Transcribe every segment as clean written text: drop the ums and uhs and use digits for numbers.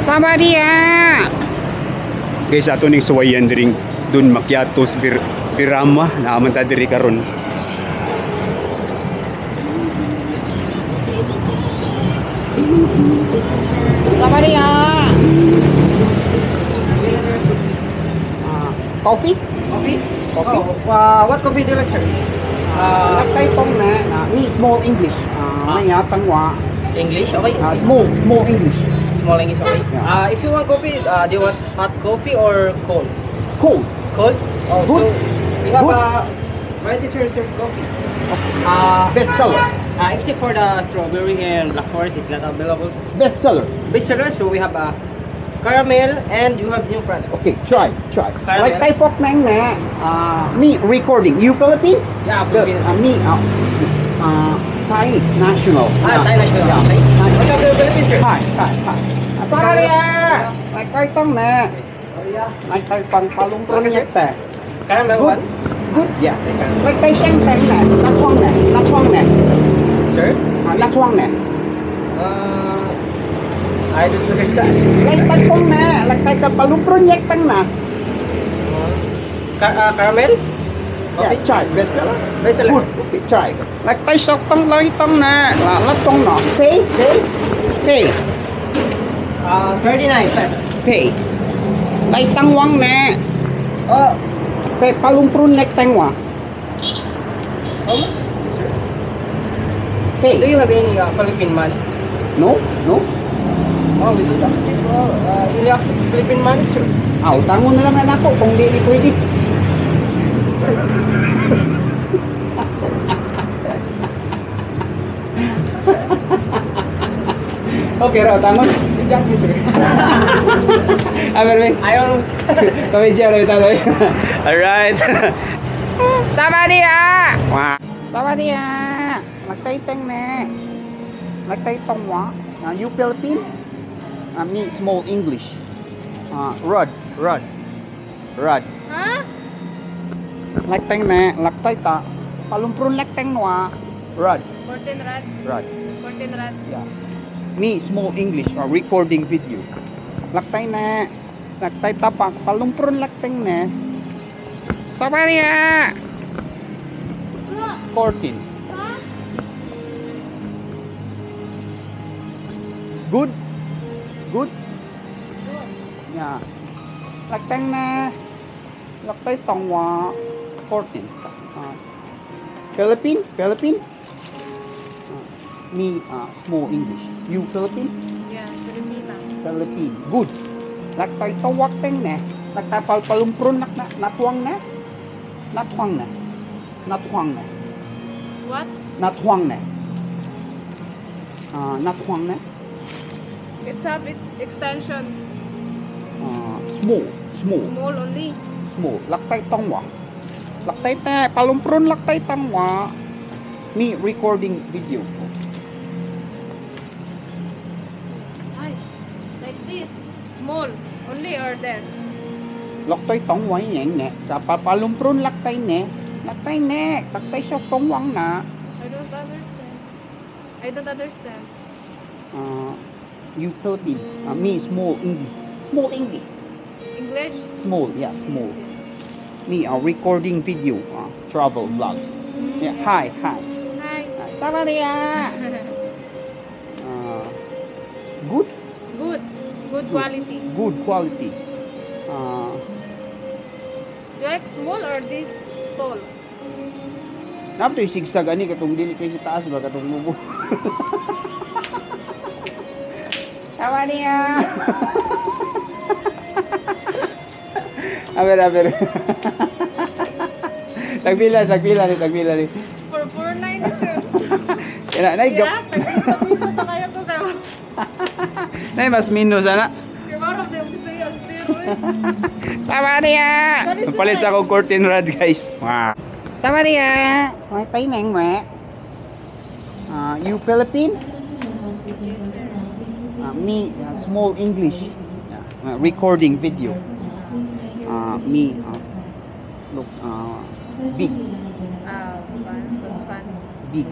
Samaria. Guys, ato ning suwayan diring dun Macchiatos Birama naaman ta diri karon. Samaria. Coffee? Coffee? Coffee? Oh, what coffee do you like, sir? Tay tong na me small English. Maya tangwa. English, okay. Small English. Small English, okay. Yeah. If you want coffee, do you want hot coffee or cold? Cold. Cold? Oh, Good. so we have Good. a variety served coffee. Bestseller. Except for the strawberry and black forest is not available. Bestseller. Bestseller, so we have caramel and you have new product. Okay, try. Caramel. Like tay fok nang na me recording. You Philippine? Yeah, Philippines. Me Thai national. Thai national. Yeah. Okay. Welcome to the Philippines, sir. Hi. Samaria. Like tay tong na. Oh, yeah. Like tay pang palungkron niya ta. Caramel Good. one. Good. Yeah. Okay, caramel. Like tay siyang tang na. Natwang na. Sir? Natwang na. I don't understand. Like tay tong na. Like tay ka palungkron niya tang na. Caramel? Yeah, try. Bestseller. Bestseller. Good. Okay, try. Like tay sok tong lay tong na. Lap tong no. Pay. 39 pesos. Pay. Lay tang wang na. Pay palungkron nek tang wa. How much is this, sir? Do Pay. you have any Philippine money? No. Oh, we don't accept. We accept Philippine money, sir. Tangon na lang na ako kung di pwede. Okay raw, tangon. Exactly, sir. Amen. I almost. Kami dyan, alright. Samaria! Samaria! Nagtaytang na. Nagtaytang wa. You Philippine? Me small English. Rod. Huh? Nagtaytang na. Nagtayta. Palumpron nagtaytang wa. Rod. Corten rad. Yeah. Me small English recording video. Laktay na. Laktay tapak palumpron lakteng na. Samaria. Cortin. Good. Yeah. Lakteng na. Laktay tongwa. Cortin. Philippine. Me small English. You Philippine? Yeah, Filipina. Philippine. Good. Laktay tawak teng na. Laktay palumpron natwang na. What? Natwang na. It's extension. Small. Small only. Small. Laktay tongwa. Laktay ta palumpron laktay tangwa. Me recording video. Ay, like this. Small only or this? Laktay tongwa yan ne. Sa palumpron laktay ne. Laktay siya tongwang na. I don't understand. You Philippine. Me small English. English? Small. Yes. Me recording video. Travel vlog. Yeah. Hi. Hi. Samaria. Good Quality. Good quality. You like small or this tall? Napto sigsag ani katong dili kay sa taas ba katong mubo. Samaria. Aber. Tagpila ni. For 4.9 sir. Kaya na Yeah, tagpila pa kaya ko kayo. Nay mas minus ana. You're one of them sa'yo. Samaria. Palit sa akong curtain rod guys. Samaria. May taineng mo. You Philippine? Me small English. Recording video. Me look big. Suspan. Big.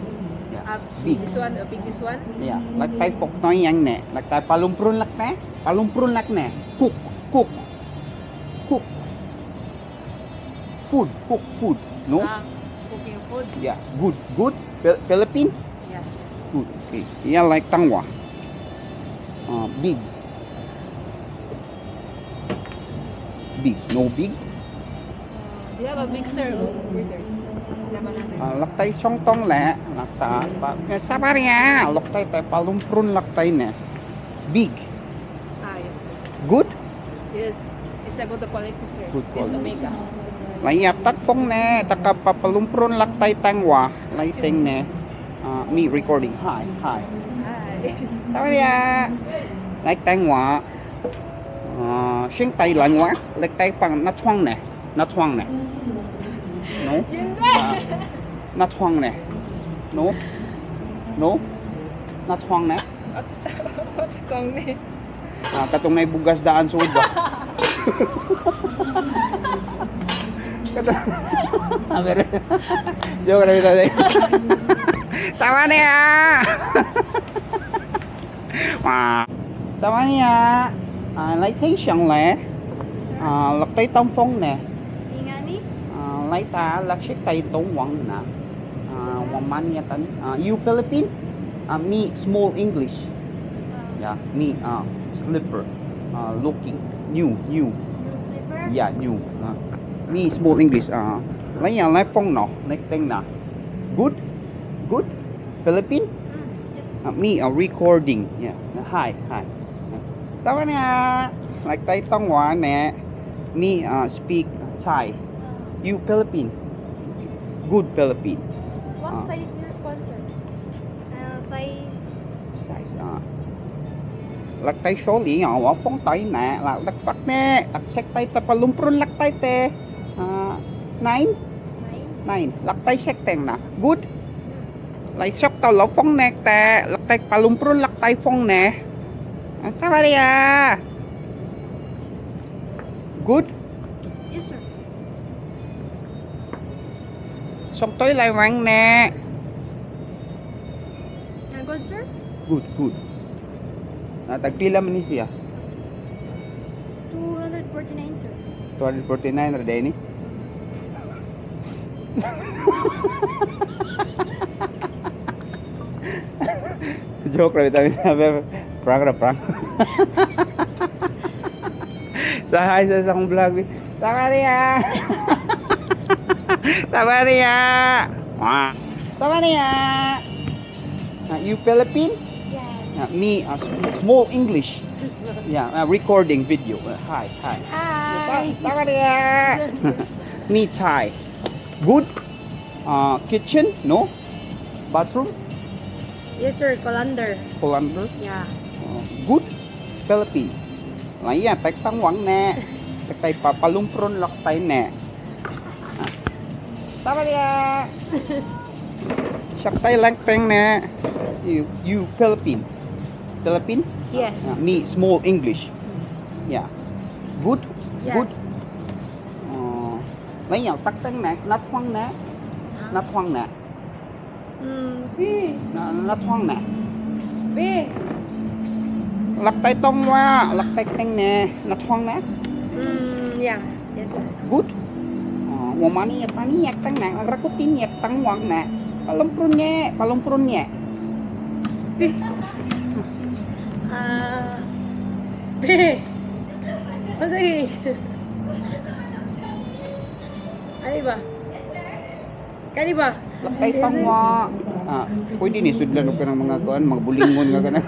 Yeah. Big. This one, big this one. Yeah, lắc tay phục nói yang nè, lắc tay palumprun lắc nè, cook, cook, cook, food, no? Cooking food. Yeah, good, Philippine, Yes. good, okay. Yeah, like tangwa, big, no big. Do you have a mixer over there? Lắc tay song tong lẹ, lắc ta, sabar ya, lắc tay palumprun lắc tay nè, big, Yes. good. Yes. It's a good quality, sir. Good This quality. Omega. Laya tak phong nè, taka papalumpron lak tay tangwa, lay ting nè, me recording, hi, Hi. sao ya, lay tangwa, xuyên tay lạnh quá, lay tay bằng nát thoang nè, no, Yun ba? nát thoang nè, no, nát thoang nè, What's wrong ni? katong na bugas daan sa uba. Joke na ito. Sama niya. Sama niya. Lấy thấy sẵn lẽ. Lật tay tông phong nè. Ingani? Lấy ta lật sức tay tông quăng nè. Quăng man niya tan. You Philippine? Me small English. Yeah, me slipper. Looking new. Newspaper? Yeah, new. Me small English. Lấy nhà lấy phong nọ, lấy tên nè. Good, Philippine. Yes. Me recording. Yeah. Hi. Tama na. Like tay tong wa nè. Me speak Thai. You Philippine. Good Philippine. What size your concert? Size lắc tay số lý nhỏ phong tay nè là lắc bắt nè đặt sách tay ta palumprun lắc tay te nine lắc tay sách tèn nè good lại sóc tao lỗ phong nè te lắc tay palumprun lắc tay phong nè sao vậy à good Yes, sir. xong tới lại vàng nè Good, sir? good tagpila man ni siya 249, sir. 249 ra din ni joke ra bitaw sabi prank sa akong vlog Samaria you Philippine Yes. me small English recording video hi Hi. Samaria me Thai good kitchen no bathroom Yes, sir. Colander. colander Yeah. good Philippine lấy tay tăng quăng nè tay papalumpron lọc tay nè Samaria sắc tay lang teng nè you Philippine Yes. me small English yeah good Yes. good lấy nhau tắt teng nè nát hoang nè B. nát hoang nè B. lắc tay tông qua lắc tay teng nè nát hoang nè Yeah. Yes, sir. good wamani tani yak tang nè rakutin yak tang wang nè palumpron nhẹ B. B. What's English? Ano ba? Kani ba? lak tay tong wa pwede ni sudlan og kanang mga kuan mga bulingon nga kana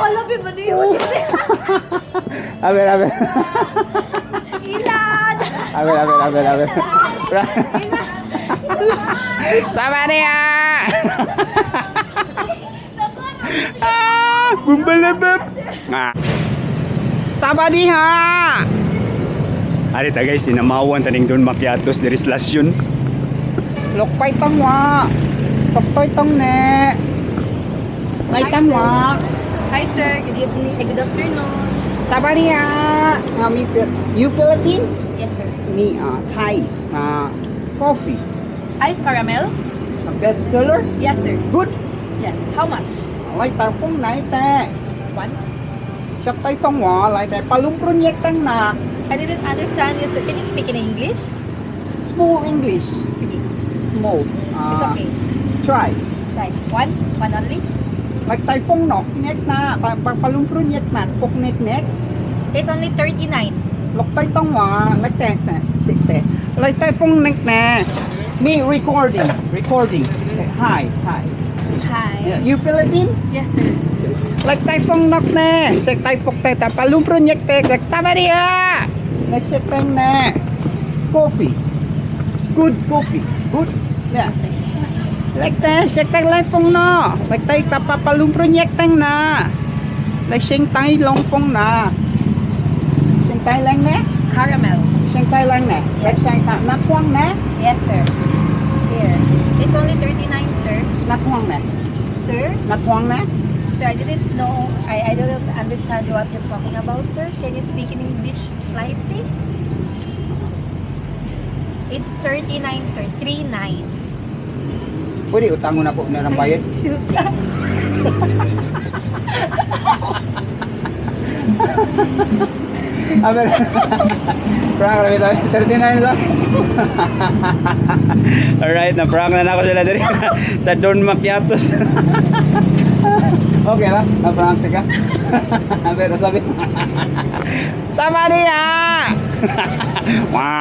Wala pa ba niyo? aber Ilan! aber sama niya bumbalabab sama niya ari ta guys sinamawan taning Don Macchiatos diri sa Lasyon lokpay tangwa stoktoy tong ne lay tangwa Hi, sir. Good evening. Good afternoon. Sabaria. You Philippine? Yes, sir. Me Thai. Coffee. Ice caramel? Bestseller. Yes, sir. Good. Yes. How much? Lại tại phong này tè. One. Chắc tay tông ngõ lại tại palung prun yek tang na. I didn't understand you, sir. Can you speak in English? Small English. Sige. Small. It's okay. Try. Try. One? One only? Lại tại phong nọ nhek na. Palung prun yek na. Pok nek nek. It's only 39. Lok tay tông ngõ lại tè tè. Tè tè. Lại tại phong nek na. Me recording. Recording. Hi. Hi. Hi. You Philippine? Yes, sir. Like tay phong nọc nè, sek tay phok tay ta palum project tay like Sabaria. Like sek tay nè. Coffee. Good coffee. Good. Yeah. Like tay sek tay like phong no. Like tay ta pa palum project tay na. Like sing tay long phong na. Sing tay lang nè. Caramel. Sing tay lang nè. Like sing ta na thuang nè. Yes, sir. Here. It's only 39, sir. Na thuang nè. Sir? Na thuang nè. Sir, I didn't know. I don't understand what you're talking about, sir. Can you speak in English slightly? It's 39, sir. 39. Pwede utang mo na po na ng bayad. Shoot. Aber prank kami tayo 39 lang. Alright, na-prank na ako sila diri sa Don Macchiatos. Okay lang, na-prank ka. Pero sabi, sama niya! Wow!